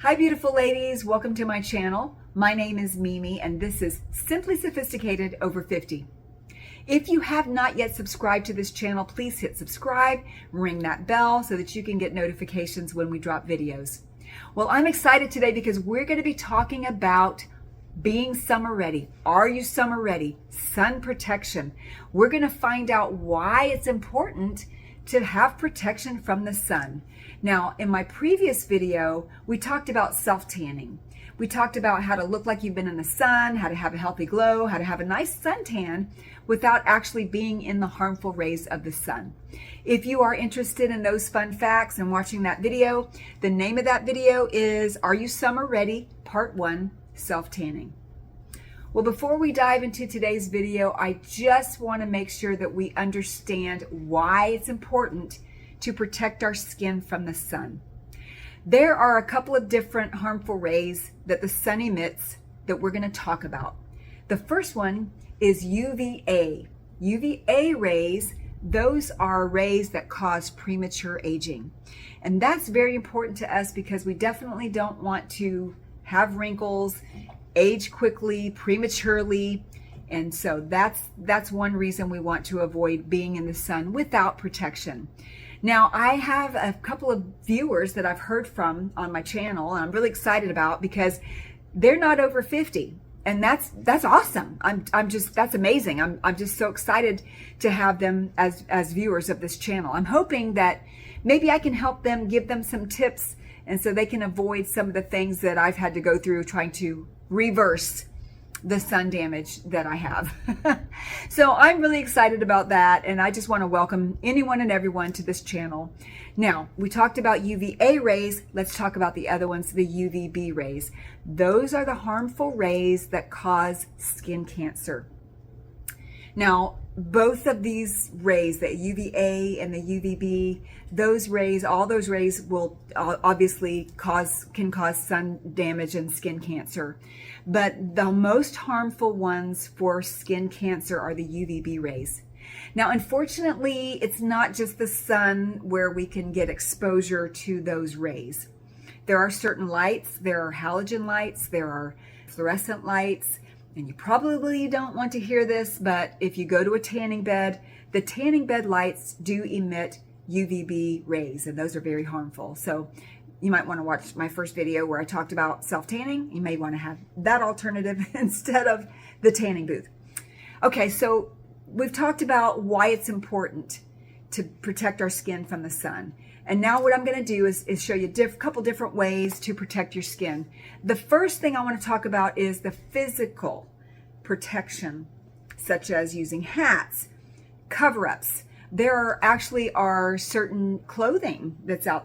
Hi beautiful ladies, welcome to my channel. My name is Mimi and this is Simply Sophisticated Over 50. If you have not yet subscribed to this channel, please hit subscribe, ring that bell so that you can get notifications when we drop videos. Well, I'm excited today because we're going to be talking about being summer ready. Are you summer ready? Sun protection. We're going to find out why it's important to have protection from the sun. Now, in my previous video, we talked about self-tanning. We talked about how to look like you've been in the sun, how to have a healthy glow, how to have a nice suntan without actually being in the harmful rays of the sun. If you are interested in those fun facts and watching that video, the name of that video is Are You Summer Ready? Part 1, Self-Tanning. Well, before we dive into today's video, I just want to make sure that we understand why it's important to protect our skin from the sun. There are a couple of different harmful rays that the sun emits that we're going to talk about. The first one is UVA. UVA rays, those are rays that cause premature aging. And that's very important to us because we definitely don't want to have wrinkles, age quickly, prematurely. And so that's one reason we want to avoid being in the sun without protection. Now, I have a couple of viewers that I've heard from on my channel, and I'm really excited about because they're not over 50. And that's awesome. That's amazing. I'm just so excited to have them as viewers of this channel. I'm hoping that maybe I can help them, give them some tips, and so they can avoid some of the things that I've had to go through trying to reverse the sun damage that I have. So I'm really excited about that, and I just want to welcome anyone and everyone to this channel. Now, we talked about UVA rays. Let's talk about the other ones, the UVB rays. Those are the harmful rays that cause skin cancer. Now, both of these rays, the UVA and the UVB, those rays, all those rays will obviously can cause sun damage and skin cancer. But the most harmful ones for skin cancer are the UVB rays. Now, unfortunately, it's not just the sun where we can get exposure to those rays. There are certain lights, there are halogen lights, there are fluorescent lights, and you probably don't want to hear this, but if you go to a tanning bed, the tanning bed lights do emit UVB rays, and those are very harmful. So you might want to watch my first video where I talked about self-tanning. You may want to have that alternative instead of the tanning booth. Okay, so we've talked about why it's important to protect our skin from the sun. And now what I'm going to do is show you a couple different ways to protect your skin. The first thing I want to talk about is the physical protection, such as using hats, cover-ups. There actually are certain clothing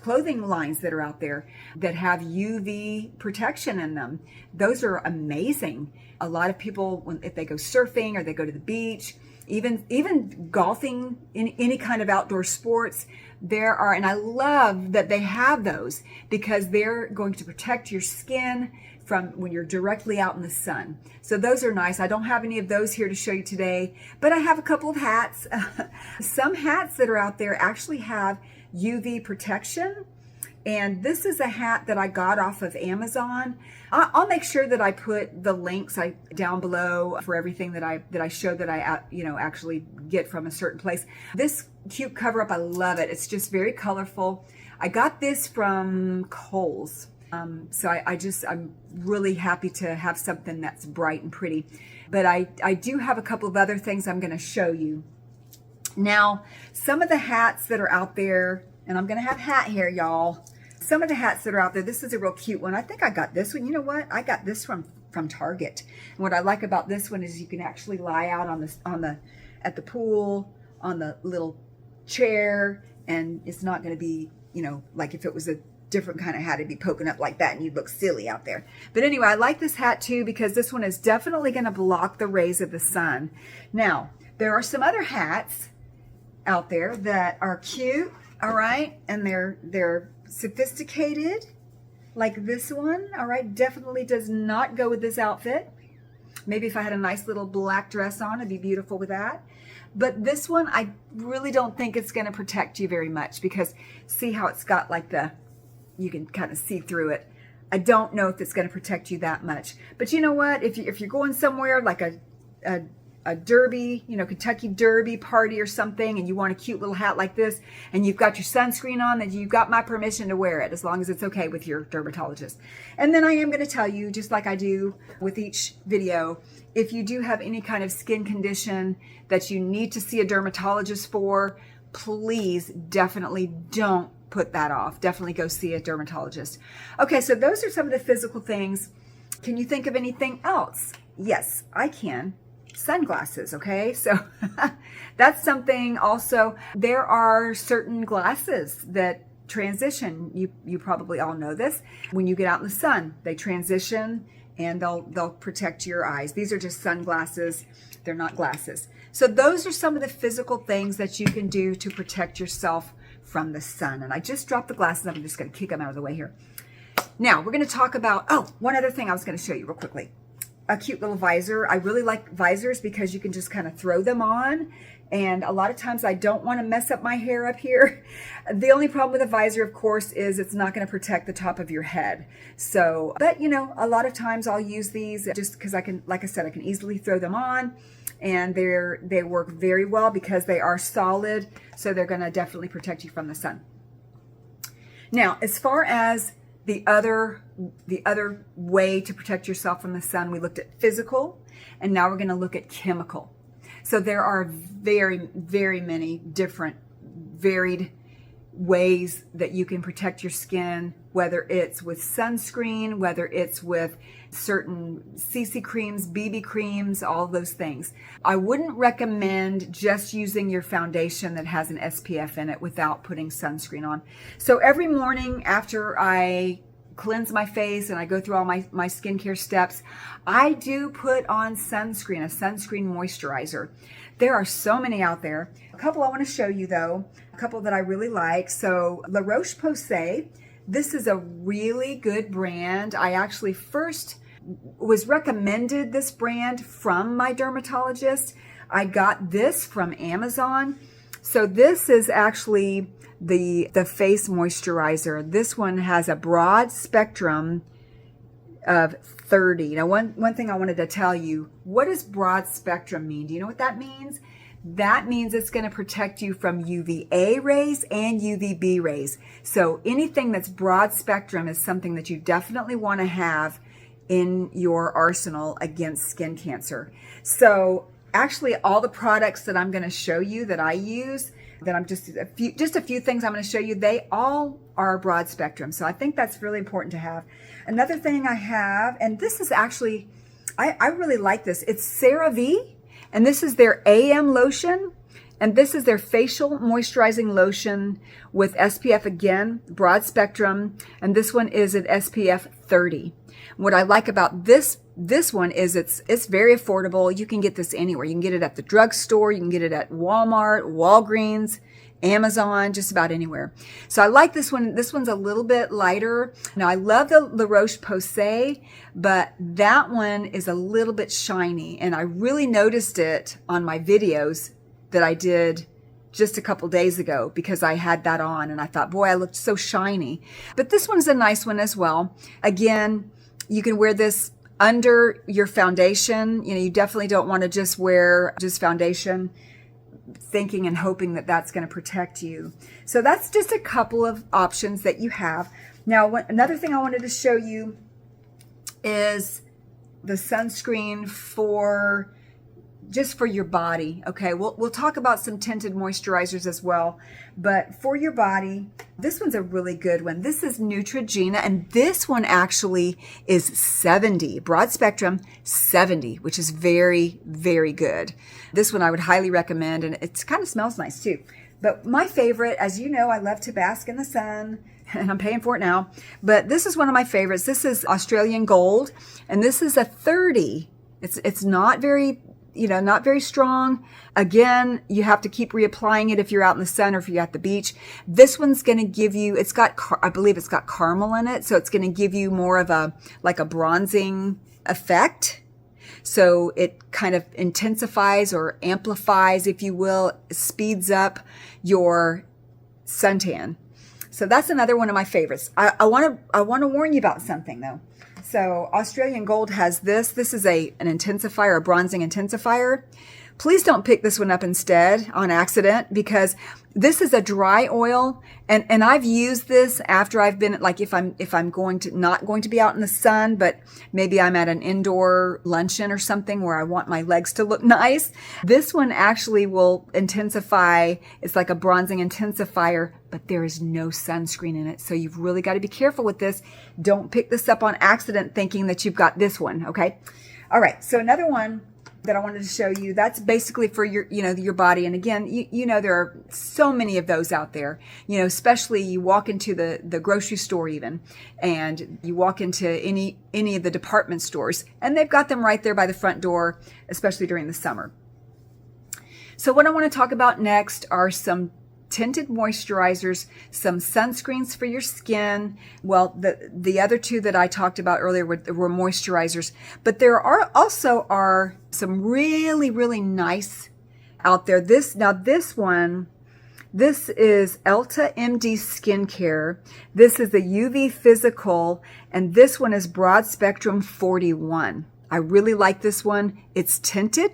clothing lines that are out there that have UV protection in them. Those are amazing. A lot of people, if they go surfing or they go to the beach, even golfing, in any kind of outdoor sports, there are, and I love that they have those because they're going to protect your skin from when you're directly out in the sun. So those are nice. I don't have any of those here to show you today, but I have a couple of hats. Some hats that are out there actually have UV protection. And this is a hat that I got off of Amazon. I'll make sure that I put the links down below for everything that I show that I actually get from a certain place. This cute cover up, I love it. It's just very colorful. I got this from Kohl's. So I'm really happy to have something that's bright and pretty. But I do have a couple of other things I'm going to show you. Now, some of the hats that are out there, and I'm going to have hat hair, y'all. Some of the hats that are out there, this is a real cute one. I think I got this one. You know what? I got this from Target. And what I like about this one is you can actually lie out at the pool on the little chair, and it's not going to be, like if it was a different kind of hat, it'd be poking up like that and you'd look silly out there. But anyway, I like this hat too because this one is definitely going to block the rays of the sun. Now, there are some other hats out there that are cute, all right, and they're sophisticated, like this one, all right. Definitely does not go with this outfit. Maybe if I had a nice little black dress on, it'd be beautiful with that. But this one, I really don't think it's going to protect you very much because see how it's got like you can kind of see through it. I don't know if it's going to protect you that much. But you know what? If you're going somewhere like a derby, Kentucky Derby party or something, and you want a cute little hat like this, and you've got your sunscreen on, then you've got my permission to wear it, as long as it's okay with your dermatologist. And then I am going to tell you, just like I do with each video, if you do have any kind of skin condition that you need to see a dermatologist for, please definitely don't put that off. Definitely go see a dermatologist. Okay, so those are some of the physical things. Can you think of anything else? Yes, I can. Sunglasses, okay? So that's something also. There are certain glasses that transition. You probably all know this. When you get out in the sun, they transition and they'll protect your eyes. These are just sunglasses. They're not glasses. So those are some of the physical things that you can do to protect yourself from the sun. And I just dropped the glasses. I'm just going to kick them out of the way here. Now we're going to talk about, one other thing I was going to show you real quickly. A cute little visor. I really like visors because you can just kind of throw them on. And a lot of times I don't want to mess up my hair up here. The only problem with a visor, of course, is it's not going to protect the top of your head. So, but a lot of times I'll use these just because I can, like I said, I can easily throw them on, and they work very well because they are solid. So they're going to definitely protect you from the sun. Now, as far as the other way to protect yourself from the sun, we looked at physical, and now we're going to look at chemical. So there are very, very many different varied ways that you can protect your skin, whether it's with sunscreen, whether it's with certain CC creams, BB creams, all those things. I wouldn't recommend just using your foundation that has an SPF in it without putting sunscreen on. So every morning after I cleanse my face and I go through all my skincare steps, I do put on sunscreen, a sunscreen moisturizer. There are so many out there. A couple I want to show you though, a couple that I really like. So La Roche-Posay, this is a really good brand. I actually first was recommended this brand from my dermatologist. I got this from Amazon. So this is actually the face moisturizer. This one has a broad spectrum of 30. Now, one thing I wanted to tell you, what does broad spectrum mean? Do you know what that means? That means it's going to protect you from UVA rays and UVB rays. So anything that's broad spectrum is something that you definitely want to have in your arsenal against skin cancer. So actually all the products that I'm going to show you that I use, that I'm just a few things I'm going to show you, they all are broad spectrum. So I think that's really important to have. Another thing I have, and this is actually, I really like this. It's CeraVe, and this is their AM lotion, and this is their facial moisturizing lotion with SPF, again, broad spectrum, and this one is at SPF 30. What I like about this one is it's very affordable. You can get this anywhere. You can get it at the drugstore. You can get it at Walmart, Walgreens, Amazon, just about anywhere. So I like this one. This one's a little bit lighter. Now I love the La Roche-Posay, but that one is a little bit shiny, and I really noticed it on my videos that I did just a couple days ago because I had that on and I thought, boy, I looked so shiny. But this one's a nice one as well. Again, you can wear this under your foundation. You definitely don't want to just wear just foundation thinking and hoping that that's going to protect you. So that's just a couple of options that you have. Now, another thing I wanted to show you is the sunscreen for just for your body. Okay, we'll talk about some tinted moisturizers as well, but for your body, this one's a really good one. This is Neutrogena, and this one actually is 70, broad spectrum 70, which is very, very good. This one I would highly recommend, and it kind of smells nice too. But my favorite, as you know, I love to bask in the sun, and I'm paying for it now, but this is one of my favorites. This is Australian Gold, and this is a 30. It's not very, not very strong. Again, you have to keep reapplying it if you're out in the sun or if you're at the beach. This one's going to give you, I believe it's got caramel in it. So it's going to give you more of a bronzing effect. So it kind of intensifies or amplifies, if you will, speeds up your suntan. So that's another one of my favorites. I want to warn you about something though. So Australian Gold has this. This is an intensifier, a bronzing intensifier. Please don't pick this one up instead on accident, because this is a dry oil, and I've used this after I've been, like, if I'm not going to be out in the sun, but maybe I'm at an indoor luncheon or something where I want my legs to look nice. This one actually will intensify. It's like a bronzing intensifier, but there is no sunscreen in it. So you've really got to be careful with this. Don't pick this up on accident thinking that you've got this one, okay? All right, so another one that I wanted to show you, that's basically for your, your body. And again, there are so many of those out there, especially you walk into the grocery store even, and you walk into any of the department stores, and they've got them right there by the front door, especially during the summer. So what I want to talk about next are some tinted moisturizers, some sunscreens for your skin. Well, the other two that I talked about earlier were moisturizers, but there are also some really, really nice out there. This one, this is Elta MD Skincare. This is the UV Physical, and this one is Broad Spectrum 41. I really like this one. It's tinted.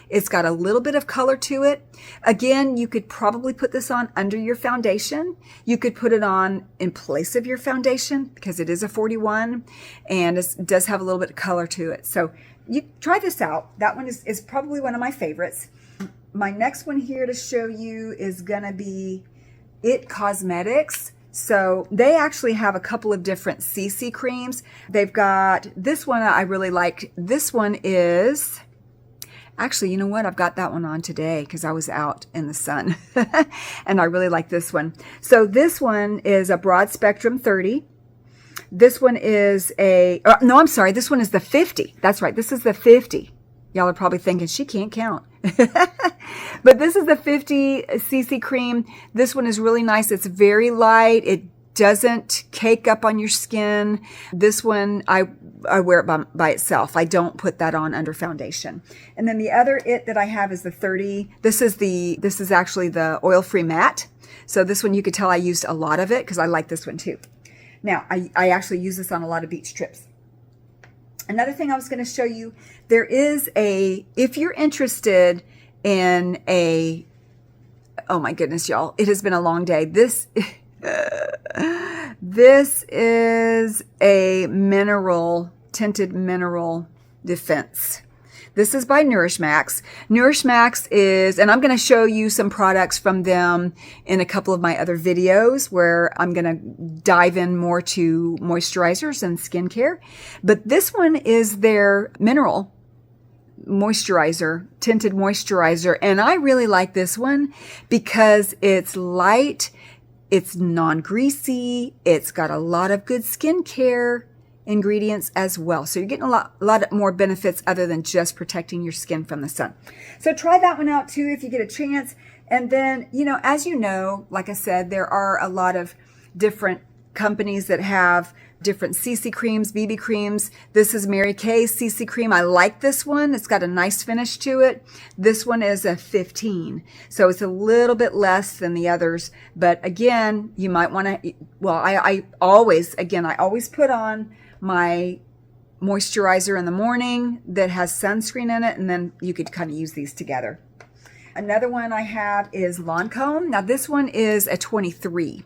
It's got a little bit of color to it. Again, you could probably put this on under your foundation. You could put it on in place of your foundation because it is a 41 and it does have a little bit of color to it. So you try this out. That one is probably one of my favorites. My next one here to show you is gonna be It Cosmetics. So they actually have a couple of different CC creams. They've got this one I really like. This one is, actually, you know what? I've got that one on today because I was out in the sun and I really like this one. So this one is a Broad Spectrum 30. This one is no, I'm sorry. This one is the 50. That's right. This is the 50. Y'all are probably thinking she can't count. But this is the 50 cc cream. This one is really nice. It's very light. It doesn't cake up on your skin. This one, I wear it by itself. I don't put that on under foundation. And then the other It that I have is the 30. This is actually the oil-free matte. So this one, you could tell I used a lot of it because I like this one too. Now, I actually use this on a lot of beach trips. Another thing I was going to show you, there is if you're interested in oh my goodness, y'all, it has been a long day. This is a tinted mineral defense. This is by Nourish Max. Nourish Max is, and I'm going to show you some products from them in a couple of my other videos where I'm going to dive in more to moisturizers and skincare. But this one is their mineral moisturizer, tinted moisturizer. And I really like this one because it's light, it's non-greasy, it's got a lot of good skincare ingredients as well. So you're getting a lot more benefits other than just protecting your skin from the sun. So try that one out too if you get a chance. And then, as you know, like I said, there are a lot of different companies that have different CC creams, BB creams. This is Mary Kay's CC cream. I like this one. It's got a nice finish to it. This one is a 15. So it's a little bit less than the others. But again, you might want to, well, I always put on my moisturizer in the morning that has sunscreen in it, and then you could kind of use these together. Another one I have is Lancome. Now this one is a 23.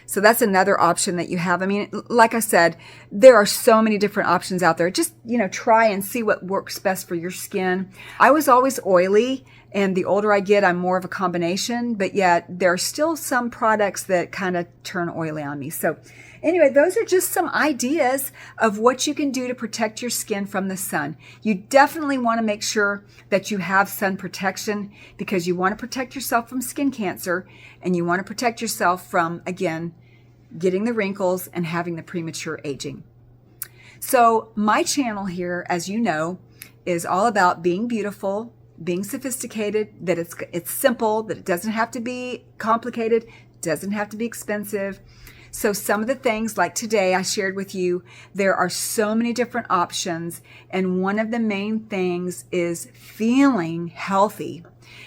So that's another option that you have. I mean, like I said, there are so many different options out there. Just, try and see what works best for your skin. I was always oily, and the older I get, I'm more of a combination, but yet there are still some products that kind of turn oily on me. So anyway, those are just some ideas of what you can do to protect your skin from the sun. You definitely want to make sure that you have sun protection because you want to protect yourself from skin cancer, and you want to protect yourself from, again, getting the wrinkles and having the premature aging. So my channel here, as you know, is all about being beautiful, being sophisticated, that it's simple, that it doesn't have to be complicated, doesn't have to be expensive. So some of the things, like today I shared with you, there are so many different options, and one of the main things is feeling healthy.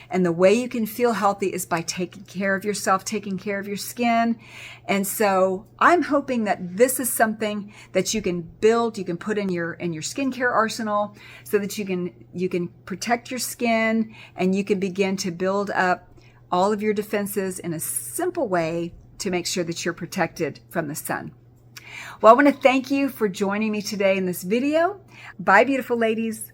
And the way you can feel healthy is by taking care of yourself, taking care of your skin. And so I'm hoping that this is something that you can build, you can put in your skincare arsenal, so that you can protect your skin, and you can begin to build up all of your defenses in a simple way to make sure that you're protected from the sun. Well, I want to thank you for joining me today in this video. Bye, beautiful ladies.